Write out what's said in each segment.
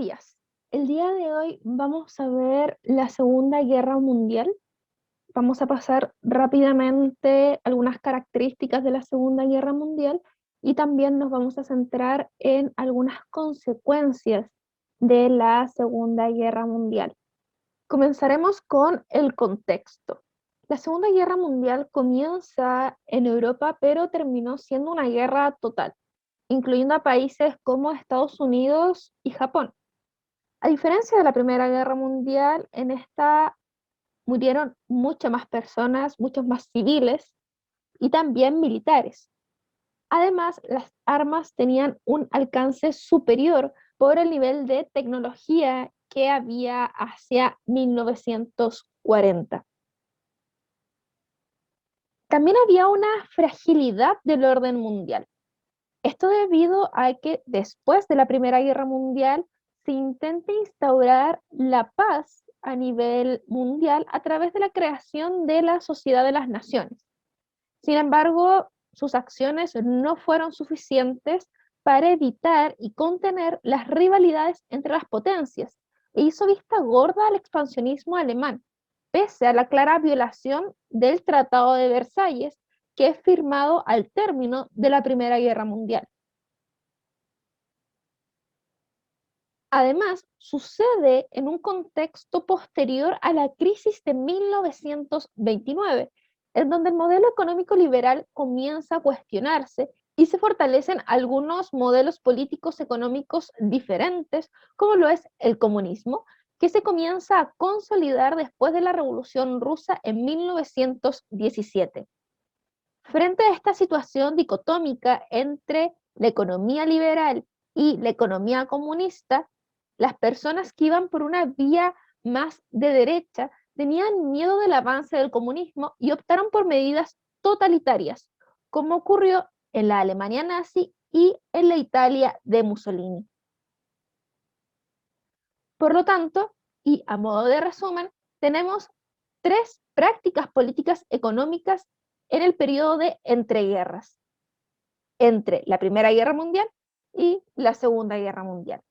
días. El día de hoy vamos a ver la Segunda Guerra Mundial. Vamos a pasar rápidamente algunas características de la Segunda Guerra Mundial y también nos vamos a centrar en algunas consecuencias de la Segunda Guerra Mundial. Comenzaremos con el contexto. La Segunda Guerra Mundial comienza en Europa, pero terminó siendo una guerra total, incluyendo a países como Estados Unidos y Japón. A diferencia de la Primera Guerra Mundial, en esta murieron muchas más personas, muchos más civiles y también militares. Además, las armas tenían un alcance superior por el nivel de tecnología que había hacia 1940. También había una fragilidad del orden mundial. Esto debido a que después de la Primera Guerra Mundial se intenta instaurar la paz a nivel mundial a través de la creación de la Sociedad de las Naciones. Sin embargo, sus acciones no fueron suficientes para evitar y contener las rivalidades entre las potencias e hizo vista gorda al expansionismo alemán, pese a la clara violación del Tratado de Versalles, que es firmado al término de la Primera Guerra Mundial. Además, sucede en un contexto posterior a la crisis de 1929, en donde el modelo económico liberal comienza a cuestionarse y se fortalecen algunos modelos políticos económicos diferentes, como lo es el comunismo, que se comienza a consolidar después de la Revolución Rusa en 1917. Frente a esta situación dicotómica entre la economía liberal y la economía comunista, las personas que iban por una vía más de derecha tenían miedo del avance del comunismo y optaron por medidas totalitarias, como ocurrió en la Alemania nazi y en la Italia de Mussolini. Por lo tanto, y a modo de resumen, tenemos tres prácticas políticas económicas en el periodo de entreguerras, entre la Primera Guerra Mundial y la Segunda Guerra Mundial.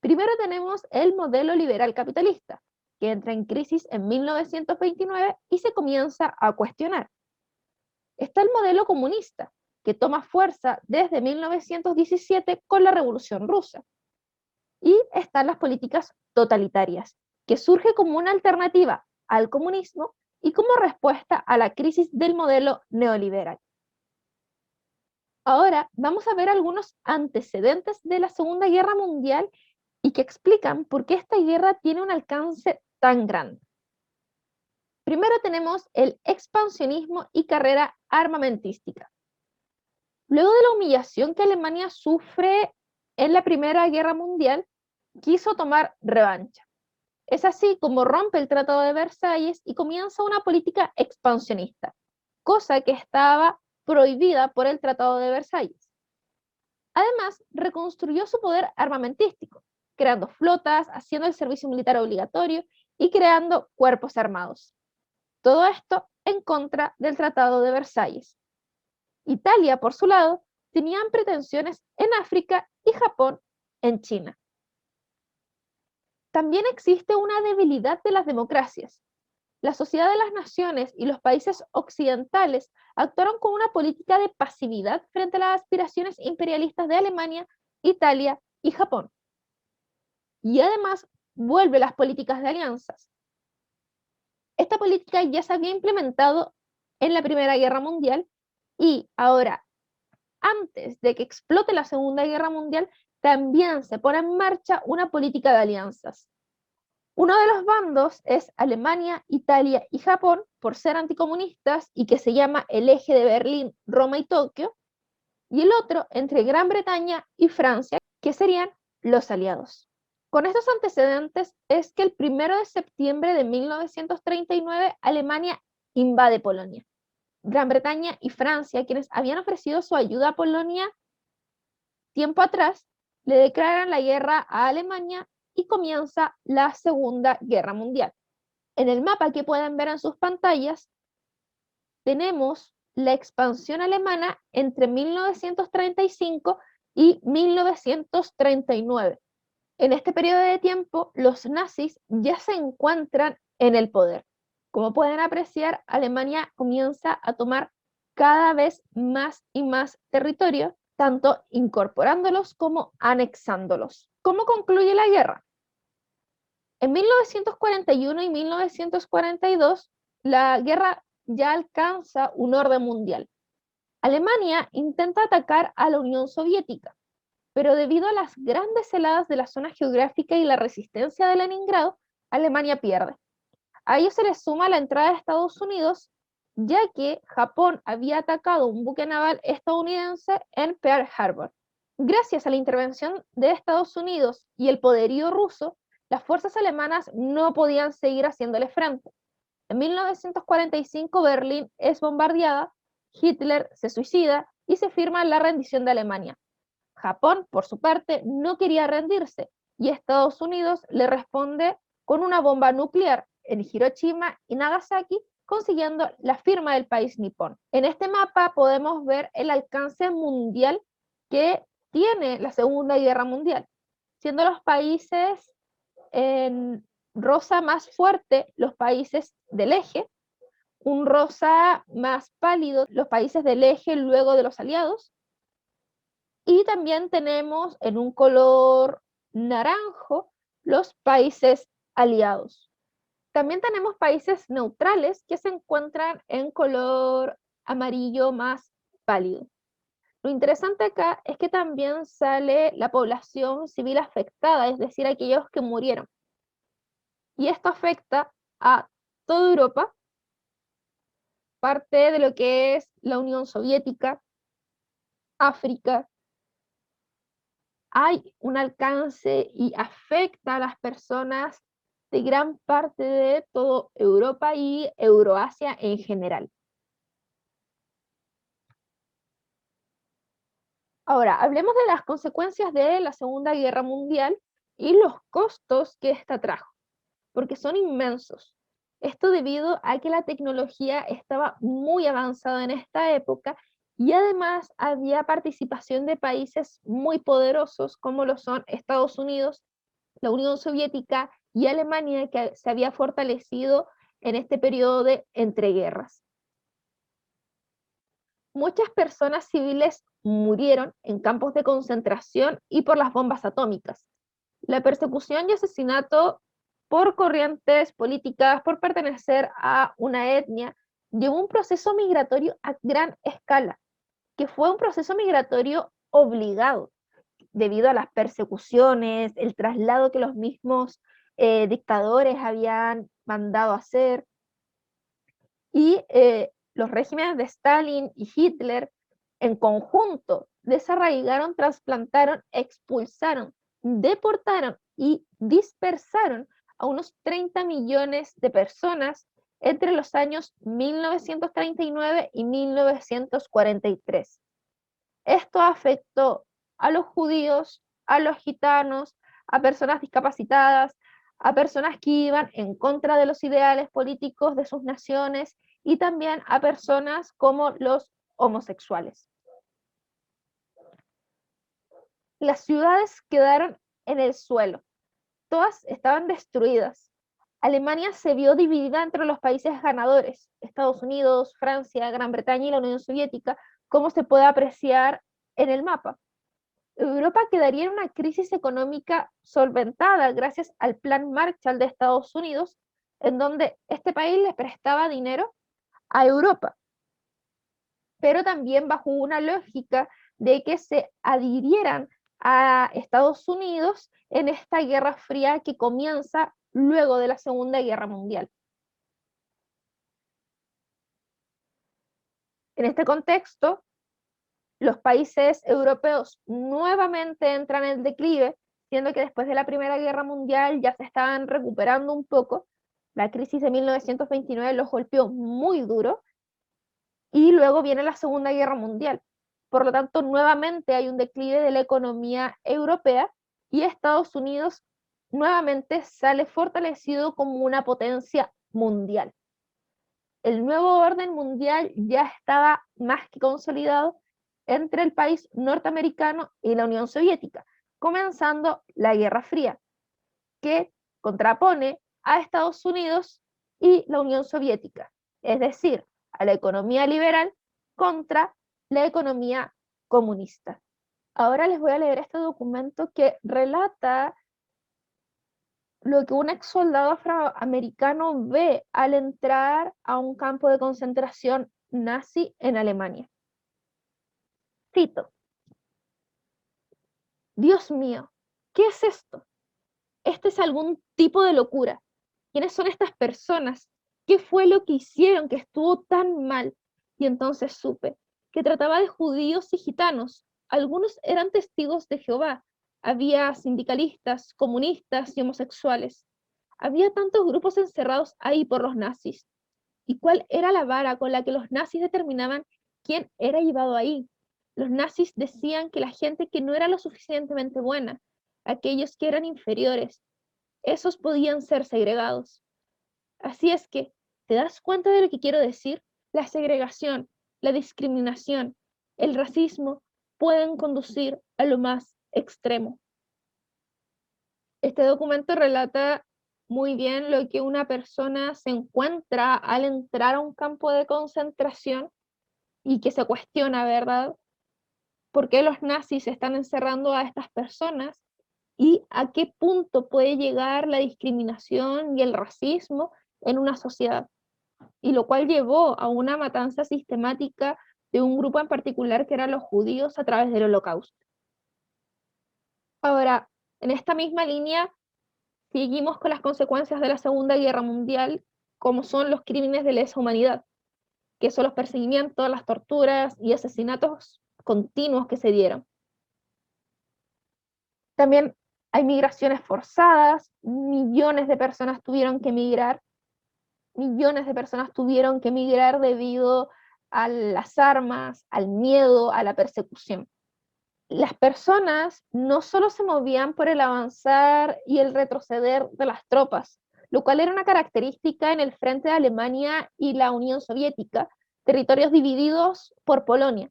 Primero tenemos el modelo liberal capitalista, que entra en crisis en 1929 y se comienza a cuestionar. Está el modelo comunista, que toma fuerza desde 1917 con la Revolución Rusa. Y están las políticas totalitarias, que surge como una alternativa al comunismo y como respuesta a la crisis del modelo neoliberal. Ahora vamos a ver algunos antecedentes de la Segunda Guerra Mundial y que explican por qué esta guerra tiene un alcance tan grande. Primero tenemos el expansionismo y carrera armamentística. Luego de la humillación que Alemania sufre en la Primera Guerra Mundial, quiso tomar revancha. Es así como rompe el Tratado de Versalles y comienza una política expansionista, cosa que estaba prohibida por el Tratado de Versalles. Además, reconstruyó su poder armamentístico, creando flotas, haciendo el servicio militar obligatorio y creando cuerpos armados. Todo esto en contra del Tratado de Versalles. Italia, por su lado, tenían pretensiones en África y Japón en China. También existe una debilidad de las democracias. La Sociedad de las Naciones y los países occidentales actuaron con una política de pasividad frente a las aspiraciones imperialistas de Alemania, Italia y Japón. Y además vuelve las políticas de alianzas. Esta política ya se había implementado en la Primera Guerra Mundial y ahora, antes de que explote la Segunda Guerra Mundial, también se pone en marcha una política de alianzas. Uno de los bandos es Alemania, Italia y Japón, por ser anticomunistas y que se llama el eje de Berlín, Roma y Tokio, y el otro entre Gran Bretaña y Francia, que serían los aliados. Con estos antecedentes es que el 1 de septiembre de 1939 Alemania invade Polonia. Gran Bretaña y Francia, quienes habían ofrecido su ayuda a Polonia tiempo atrás, le declaran la guerra a Alemania y comienza la Segunda Guerra Mundial. En el mapa que pueden ver en sus pantallas, tenemos la expansión alemana entre 1935 y 1939. En este periodo de tiempo, los nazis ya se encuentran en el poder. Como pueden apreciar, Alemania comienza a tomar cada vez más y más territorio, tanto incorporándolos como anexándolos. ¿Cómo concluye la guerra? En 1941 y 1942, la guerra ya alcanza un orden mundial. Alemania intenta atacar a la Unión Soviética, pero debido a las grandes heladas de la zona geográfica y la resistencia de Leningrado, Alemania pierde. A ello se le suma la entrada de Estados Unidos, ya que Japón había atacado un buque naval estadounidense en Pearl Harbor. Gracias a la intervención de Estados Unidos y el poderío ruso, las fuerzas alemanas no podían seguir haciéndole frente. En 1945 Berlín es bombardeada, Hitler se suicida y se firma la rendición de Alemania. Japón, por su parte, no quería rendirse y Estados Unidos le responde con una bomba nuclear en Hiroshima y Nagasaki, consiguiendo la firma del país nipón. En este mapa podemos ver el alcance mundial que tiene la Segunda Guerra Mundial, siendo los países en rosa más fuerte los países del eje, un rosa más pálido los países del eje luego de los aliados, y también tenemos en un color naranjo los países aliados. También tenemos países neutrales que se encuentran en color amarillo más pálido. Lo interesante acá es que también sale la población civil afectada, es decir, aquellos que murieron. Y esto afecta a toda Europa, parte de lo que es la Unión Soviética, África. Hay un alcance y afecta a las personas de gran parte de toda Europa y Euroasia en general. Ahora, hablemos de las consecuencias de la Segunda Guerra Mundial y los costos que esta trajo, porque son inmensos. Esto debido a que la tecnología estaba muy avanzada en esta época y además había participación de países muy poderosos como lo son Estados Unidos, la Unión Soviética y Alemania, que se había fortalecido en este periodo de entreguerras. Muchas personas civiles murieron en campos de concentración y por las bombas atómicas. La persecución y asesinato por corrientes políticas, por pertenecer a una etnia, llevó un proceso migratorio a gran escala, que fue un proceso migratorio obligado, debido a las persecuciones, el traslado que los mismos dictadores habían mandado a hacer, y los regímenes de Stalin y Hitler en conjunto desarraigaron, trasplantaron, expulsaron, deportaron y dispersaron a unos 30 millones de personas entre los años 1939 y 1943. Esto afectó a los judíos, a los gitanos, a personas discapacitadas, a personas que iban en contra de los ideales políticos de sus naciones y también a personas como los homosexuales. Las ciudades quedaron en el suelo, todas estaban destruidas. Alemania se vio dividida entre los países ganadores, Estados Unidos, Francia, Gran Bretaña y la Unión Soviética, como se puede apreciar en el mapa. Europa quedaría en una crisis económica solventada gracias al Plan Marshall de Estados Unidos, en donde este país le prestaba dinero a Europa, pero también bajo una lógica de que se adhirieran a Estados Unidos en esta guerra fría que comienza luego de la Segunda Guerra Mundial. En este contexto, los países europeos nuevamente entran en declive, siendo que después de la Primera Guerra Mundial ya se estaban recuperando un poco. La crisis de 1929 los golpeó muy duro y luego viene la Segunda Guerra Mundial. Por lo tanto, nuevamente hay un declive de la economía europea y Estados Unidos nuevamente sale fortalecido como una potencia mundial. El nuevo orden mundial ya estaba más que consolidado entre el país norteamericano y la Unión Soviética. comenzando la Guerra Fría, que contrapone a Estados Unidos y la Unión Soviética, es decir, a la economía liberal contra la economía comunista. Ahora les voy a leer este documento que relata lo que un ex soldado afroamericano ve al entrar a un campo de concentración nazi en Alemania. Cito: Dios mío, ¿qué es esto? Este es algún tipo de locura. ¿Quiénes son estas personas? ¿Qué fue lo que hicieron que estuvo tan mal? Y entonces supe que trataba de judíos y gitanos. Algunos eran testigos de Jehová. Había sindicalistas, comunistas y homosexuales. Había tantos grupos encerrados ahí por los nazis. ¿Y cuál era la vara con la que los nazis determinaban quién era llevado ahí? Los nazis decían que la gente que no era lo suficientemente buena, aquellos que eran inferiores, esos podían ser segregados. Así es que, ¿te das cuenta de lo que quiero decir? La segregación, la discriminación, el racismo pueden conducir a lo más extremo. Este documento relata muy bien lo que una persona se encuentra al entrar a un campo de concentración y que se cuestiona, ¿verdad? ¿Por qué los nazis están encerrando a estas personas? ¿Y a qué punto puede llegar la discriminación y el racismo en una sociedad? Y lo cual llevó a una matanza sistemática de un grupo en particular que eran los judíos a través del Holocausto. Ahora, en esta misma línea, seguimos con las consecuencias de la Segunda Guerra Mundial, como son los crímenes de lesa humanidad, que son los perseguimientos, las torturas y asesinatos continuos que se dieron. También hay migraciones forzadas, millones de personas tuvieron que migrar, millones de personas tuvieron que migrar debido a las armas, al miedo, a la persecución. Las personas no solo se movían por el avanzar y el retroceder de las tropas, lo cual era una característica en el frente de Alemania y la Unión Soviética, territorios divididos por Polonia,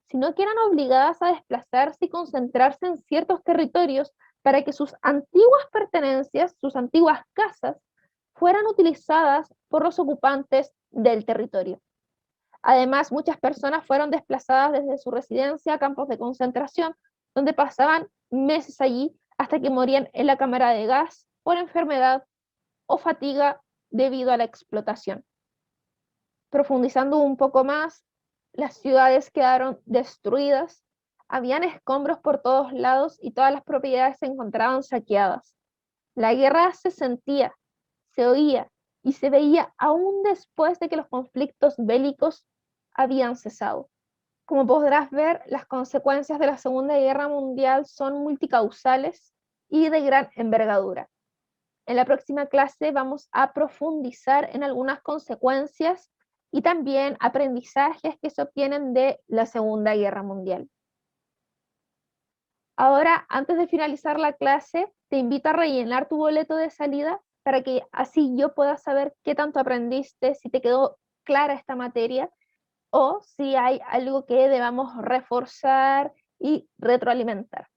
sino que eran obligadas a desplazarse y concentrarse en ciertos territorios para que sus antiguas pertenencias, sus antiguas casas, fueran utilizadas por los ocupantes del territorio. Además, muchas personas fueron desplazadas desde su residencia a campos de concentración, donde pasaban meses allí hasta que morían en la cámara de gas por enfermedad o fatiga debido a la explotación. Profundizando un poco más, las ciudades quedaron destruidas, habían escombros por todos lados y todas las propiedades se encontraban saqueadas. La guerra se sentía, se oía y se veía aún después de que los conflictos bélicos habían cesado. Como podrás ver, las consecuencias de la Segunda Guerra Mundial son multicausales y de gran envergadura. En la próxima clase vamos a profundizar en algunas consecuencias y también aprendizajes que se obtienen de la Segunda Guerra Mundial. Ahora, antes de finalizar la clase, te invito a rellenar tu boleto de salida para que así yo pueda saber qué tanto aprendiste, si te quedó clara esta materia o si hay algo que debamos reforzar y retroalimentar.